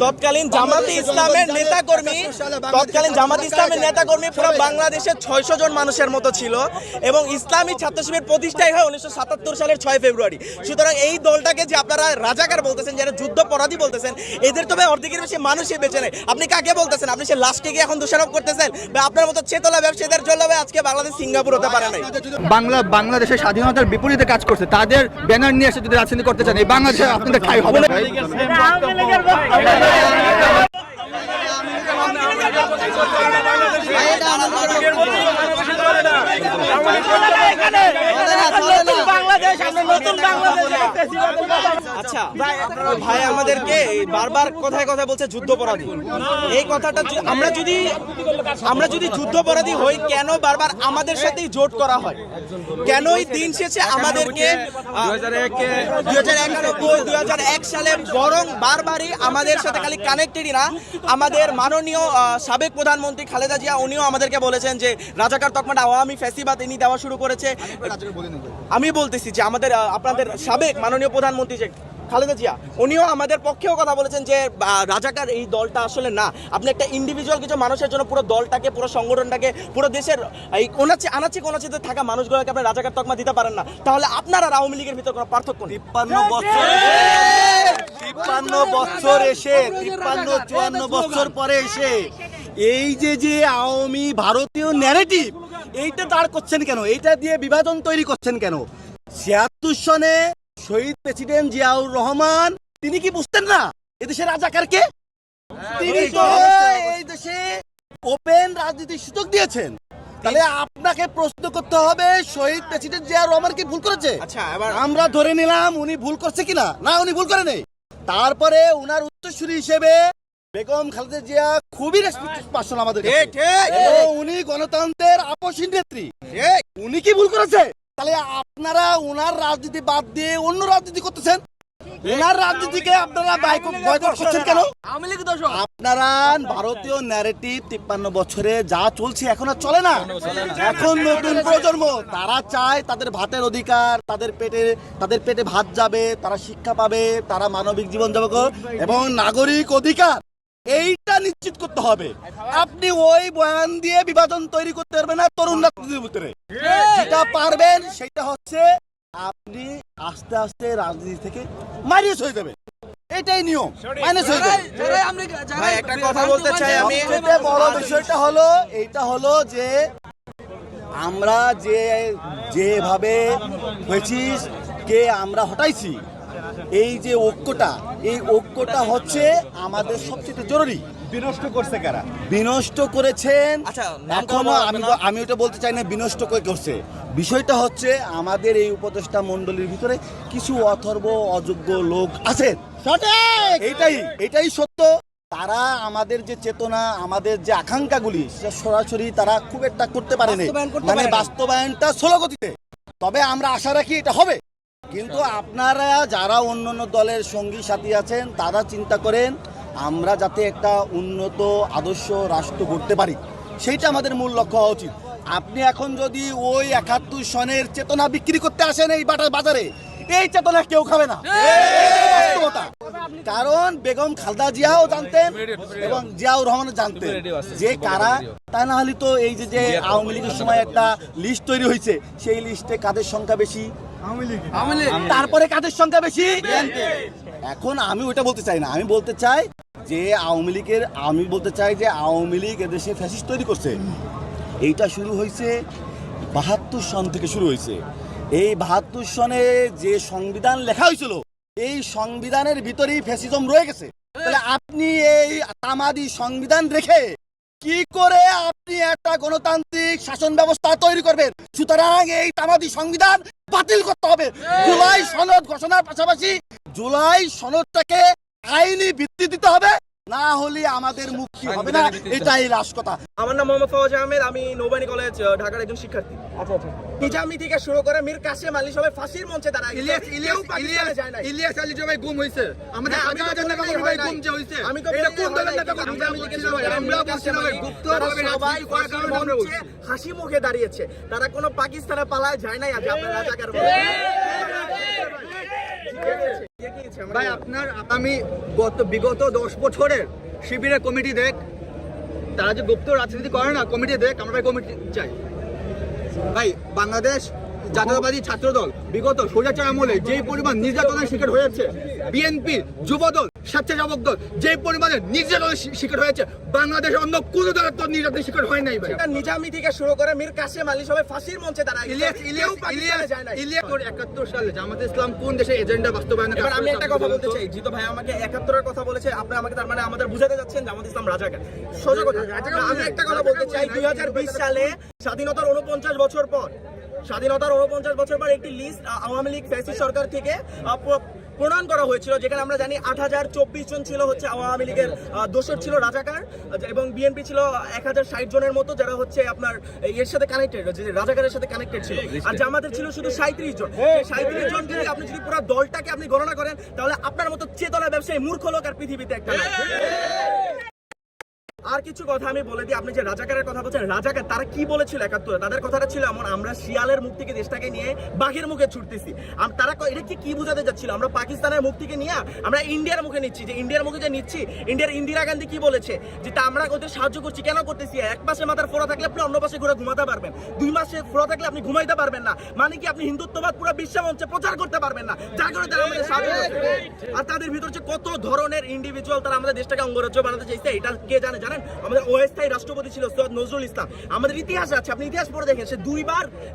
তৎকালীন জামাতে ইসলামের নেতাকর্মী পুরো বাংলাদেশের 600 জন মানুষের মতো ছিল এবং ইসলামী ছাত্র শিবির প্রতিষ্ঠাই হয় 1977 সালের 6 ফেব্রুয়ারি। সুতরাং এই দলটাকে যে আপনারা রাজাকার বলতেছেন, যারা যুদ্ধপরাধী বলতেছেন, এদের তো ভাই অর্ধেকের বেশি মানুষই বেঁচে নেই। আপনি কাকে বলতেছেন? আপনি সে লাশকে কি এখন দোষারোপ করতেছেন? আপনার মতো চেতলা ব্যবসায়ীদের জন্য আজকে বাংলাদেশ সিঙ্গাপুর হতে পারে নাই। বাংলাদেশের স্বাধীনতার বিপরীতে কাজ করছে, তাদের ব্যানার নিয়ে এসে যদি রাজনীতি করতে চান, এই বাংলাদেশে আপনাদের ঠাঁই হবে না। আচ্ছা ভাই, আমাদেরকে বারবার কথায় কথা বলছে যুদ্ধপরাধী। এই কথাটা আমরা যদি যুদ্ধপরাধী হই, কেন বারবার আমাদের সাথেই জোট করা হয়? কেনই দিন শেষে আমাদেরকে 2001 সালে বরং বারবারই আমাদের সাথে খালি কানেক্টেডই না, আমাদের মাননীয় সাবেক প্রধানমন্ত্রী খালেদা জিয়া উনিও আমাদেরকে বলেছেন যে রাজাকার তকমাটা আওয়ামী ফ্যাসিবাদ ইনি দেওয়া শুরু করেছে। আমি বলতেছি যে আমাদের আপনাদের সাবেক মাননীয় প্রধানমন্ত্রী যে খালেদা জিয়া উনিও আমাদের পক্ষেও কথা বলেছেন যে রাজাকার এই দলটা আসলে না, আপনি একটা ইন্ডিভিজুয়াল কিছু মানুষের জন্য পুরো দলটাকে, পুরো সংগঠনটাকে, পুরো দেশের এই আনাচে কোনাচেতে থাকা মানুষগুলোকে আপনি রাজাকার তকমা দিতে পারেন না। তাহলে আপনার আর আওয়ামী লীগের ভিতর কোনো পার্থক্য নেই। 53 বছর পরে এসে এই যে আওয়ামী ভারতীয় ন্যারেটিভ এইটা দাঁড় করছেন কেন? এইটা দিয়ে বিভাজন তৈরি করছেন কেন? 76 সনে শহীদ প্রেসিডেন্ট জিয়াউর রহমান তিনি কি বুঝতেন না এদেশের রাজাকারকে? তিনি তো এই দেশে ওপেন রাজনীতির সুযোগ দিয়েছেন। তাহলে আপনাকে প্রশ্ন করতে হবে, শহীদ প্রেসিডেন্ট জিয়াউর রহমান কি ভুল করেছে? আচ্ছা, এবার আমরা ধরে নিলাম উনি ভুল করছে কিনা, না উনি ভুল করে নেই। তারপরে উনার উত্তরসূরি হিসেবে বেগম খালেদা জিয়া খুবই রেসপেক্টেড পার্সন আমাদের কাছে। উনি গণতন্ত্রের আপসহীন নেত্রী। উনি কি ভুল করেছে? তাহলে আপনারা উনার রাজনীতি বাদ দিয়ে অন্য রাজনীতি করতেছেন। উনার রাজনীতিকে আপনারা বয়কট করছেন কেন? আপনারা ভারতীয় ন্যারেটিভ 53 বছরে যা চলছে এখন আর চলে না। এখন নতুন প্রজন্ম তারা চায় তাদের ভাতের অধিকার, তাদের পেটে ভাত যাবে, তারা শিক্ষা পাবে, তারা মানবিক জীবন যাপন এবং নাগরিক অধিকার এইটা নিশ্চিত করতে হবে। আপনি ওই বয়ান দিয়ে বিভাজন তৈরি করতে পারবেন না তরুণ রাজনীতির ভিতরে। যেটা পারবেন সেটা হচ্ছে আপনি আস্তে আস্তে রাজনীতি থেকে মাইনাস হয়ে যাবে। এটাই নিয়ম, মাইনাস হয়ে যাবে। ভাই একটা কথা বলতে চাই আমি, বড় বিষয়টা হলো এইটা হলো যে আমরা যেভাবে হয়েছিস কে আমরা হটাইছি, এই যে ঐক্যটা হচ্ছে আমাদের সবচেয়ে জরুরি। বিনষ্ট করছে কারা? বিনষ্ট করেছেন। আচ্ছা, এখনো আমি ওটা বলতে চাই না বিনষ্ট করে করছে। বিষয়টা হচ্ছে আমাদের এই উপদেষ্টা মণ্ডলীর ভিতরে কিছু অথর্ব অযোগ্য লোক আছেন। এটাই সত্য। তারা আমাদের যে চেতনা, আমাদের যে আকাঙ্ক্ষাগুলি সেটা সরাসরি তারা খুব একটা করতে পারেনি, মানে বাস্তবায়নটা স্লো গতিতে। তবে আমরা আশা রাখি এটা হবে। কিন্তু আপনারা যারা অন্যান্য দলের সঙ্গী সাথী আছেন তারা চিন্তা করেন আমরা যাতে একটা উন্নত আদর্শ রাষ্ট্র গড়তে পারি, সেইটা আমাদের মূল লক্ষ্য হওয়া উচিত। আপনি এখন যদি ওই 71 সনের চেতনা বিক্রি করতে আসেন এই বাজারে, এই চেতনা কেউ খাবে না। কারণ বেগম খালেদা জিয়াও জানতেন এবং জিয়াউর রহমানও জানতেন যে কারা। তা না হলে তো এই যে আওয়ামী লীগের সময় একটা লিস্ট তৈরি হয়েছে, সেই লিস্টে কাদের সংখ্যা বেশি? তারপরে কাদের সংখ্যা বেশি? এখন আমি ওইটা বলতে চাই না, আমি বলতে চাই যে আমি বলতে চাই যে আওয়ামী লীগ এদেশে ফ্যাসিস্ট তৈরি করছে। এইটা শুরু হয়েছে 72 সন থেকে শুরু হয়েছে। এই 72 সনে যে সংবিধান লেখা হয়েছিল এই সংবিধানের ভিতরেই ফ্যাসিজম রয়ে গেছে। তাহলে আপনি এই তামাদি সংবিধান রেখে কি করে আপনি একটা গণতান্ত্রিক শাসন ব্যবস্থা তৈরি করবেন? সুতরাং এই তামাদি সংবিধান বাতিল করতে হবে। জুলাই সনদ ঘোষণার পাশাপাশি জুলাই সনদটাকে আইনি ভিত্তি দিতে হবে, না হলে আমাদের মুক্তি হবে না। এটাই লাস্ট কথা। আমার নাম মোহাম্মদ ফওয়াজ আহমেদ, আমি নৌবাহিনী কলেজ ঢাকার একজন শিক্ষার্থী। আচ্ছা, নিজামী থেকে শুরু করে মীর কাসেম আলী সবাই ফাঁসির মঞ্চে দাঁড়ায়। ইলিয়াস আলী জবাই গুম হয়েছে, আমাদের গুম যে হয়েছে। আমি তো এটা কোন দলের নেতা কথা আমরা বলছি না ভাই, গুপ্তভাবে সবাই ফাঁসির মঞ্চে হাসি মুখে দাঁড়িয়েছে। তারা কোনো পাকিস্তানে পালায় যায় নাই। আজ আপনারা রাজাকার বলেন। ভাই আপনার আমি বিগত 10 বছরের শিবিরের কমিটি দেখ, তারা যে গুপ্ত রাজনীতি করে না, কমিটি দেখ, আমরা ভাই কমিটি চাই। ভাই বাংলাদেশ জাতীয়তাবাদী ছাত্রদল বিগত স্বৈরাচার আমলে যেই পরিমাণ নির্যাতনের শিকার হয়েছে, বিএনপি যুবদল স্বেচ্ছাসেবক দল যে পরিমাণে নির্যাতনের শিকার হয়েছে, বাংলাদেশের অন্য কোন দলের তো নির্যাতনের শিকার হয় নাই ভাই। নিজামী থেকে শুরু করে মীর কাসেম আলী সবাই ফাঁসির মঞ্চে দাঁড়ায়। ইলিয়াস 71 সালে জামাতে ইসলাম কোন দেশে এজেন্ডা বাস্তবায়নে এবার আমি একটা কথা বলতে চাই, জিতো ভাই আমাকে 71-এর কথা বলেছে, আপনি আমাকে তার মানে আমাদের বুঝাতে যাচ্ছেন জামাত ইসলাম রাজাকার। সোজা কথা, আমি একটা কথা বলতে চাই, 2020 সালে স্বাধীনতার 49 বছর পর, একটি লিস্ট আওয়ামী লীগ ফ্যাসিস্ট সরকার থেকে প্রণয়ন করা হয়েছিল, যেখানে আমরা জানি 8024 জন ছিল হচ্ছে আওয়ামী লীগের দোসর ছিল রাজাকার, এবং বিএনপি ছিল 1060 জনের মতো যারা হচ্ছে আপনার এর সাথে কানেক্টেড, রাজাকারের সাথে কানেক্টেড ছিল, আর জামাতের ছিল শুধু 37 জন। 37 জন যদি আপনি যদি পুরো দলটাকে আপনি গণনা করেন, তাহলে আপনার মতো চেতনা ব্যবসায়ী মূর্খ লোক আর পৃথিবীতে একটা নাই। আর কিছু কথা আমি বলে দিই, আপনি যে রাজাকারের কথা বলছেন, রাজাকার তারা কি বলেছিল 71-এ? তাদের কথাটা ছিল এমন, আমরা শিয়ালের মুখ থেকে দেশটাকে নিয়ে বাঘের মুখে ছুটতেছি। তারা এটা কি বোঝাতে যাচ্ছিল? আমরা পাকিস্তানের মুখ থেকে নিয়ে আমরা ইন্ডিয়ার মুখে নিচ্ছি, যে ইন্ডিয়ার মুখে যে নিচ্ছি, ইন্ডিয়ার ইন্দিরা গান্ধী কি বলেছে, যে তা আমরা ওদের সাহায্য করছি, কেন করতেছি? এক পাশে মাথার ফোড়া থাকলে আপনি অন্য পাশে ঘুরে ঘুমাতে পারবেন, 2 মাসে ফোড়া থাকলে আপনি ঘুমাইতে পারবেন না, মানে কি আপনি হিন্দুত্ববাদ পুরো বিশ্ব মঞ্চে প্রচার করতে পারবেন না, যার কারণে তারা আমাদের সাহায্য করছে। আর তাদের ভিতর যে কত ধরনের ইন্ডিভিজুয়াল তারা আমাদের দেশটাকে অঙ্গরাজ্য বানাতে চাইছে, এটা কে জানেন? আমাদের অস্থায়ী রাষ্ট্রপতি ছিল সৈয়দ নজরুল ইসলাম, আমাদের ইতিহাস আছে, আপনি ইতিহাস পড়ে দেখেন, সে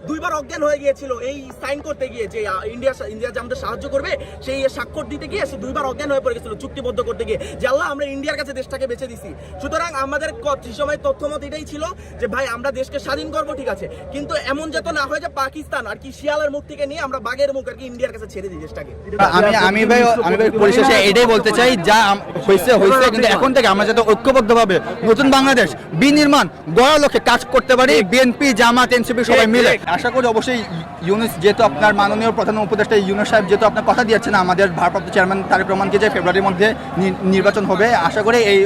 দুইবার অজ্ঞান হয়ে গিয়েছিল এই সাইন করতে গিয়ে, যে ইন্ডিয়া যে আমাদের সাহায্য করবে, সেই স্বাক্ষর দিতে গিয়ে সে 2বার অজ্ঞান হয়ে পড়ে গেছিল চুক্তিবদ্ধ করতে গিয়ে, যে আল্লাহ আমরা ইন্ডিয়ার কাছে দেশটাকে বেঁচে দিছি। সুতরাং আমাদের সময় তথ্যমত এটাই ছিল যে ভাই আমরা দেশকে স্বাধীন করবো, ঠিক আছে, কিন্তু এমন যাতে না হয় যে পাকিস্তান আর কি শিয়ালের মুখ থেকে নিয়ে আমরা বাঘের মুখ আর কি ইন্ডিয়ার কাছে ছেড়ে দিই দেশটাকে। আমি ভাই পরিশেষে এটাই বলতে চাই, যা হয়েছে, কিন্তু এখন থেকে আমরা যাতে ঐক্যবদ্ধভাবে নতুন বাংলাদেশ বিনির্মাণ গড়ার লক্ষ্যে কাজ করতে পারি, বিএনপি জামাত এনসিপি সবাই মিলে। আশা করি অবশ্যই ইউনূস, যেহেতু আপনার মাননীয় প্রধান উপদেষ্টা ইউনূস সাহেব যেহেতু আপনার কথা দিয়েছেন আমাদের ভারপ্রাপ্ত চেয়ারম্যান তারেক রহমানকে, যে ফেব্রুয়ারির মধ্যে নির্বাচন হবে, আশা করি এই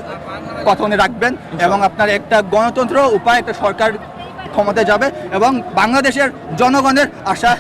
কথা উনি রাখবেন এবং আপনার একটা গণতন্ত্র উপায় একটা সরকার ক্ষমতায় যাবে এবং বাংলাদেশের জনগণের আশা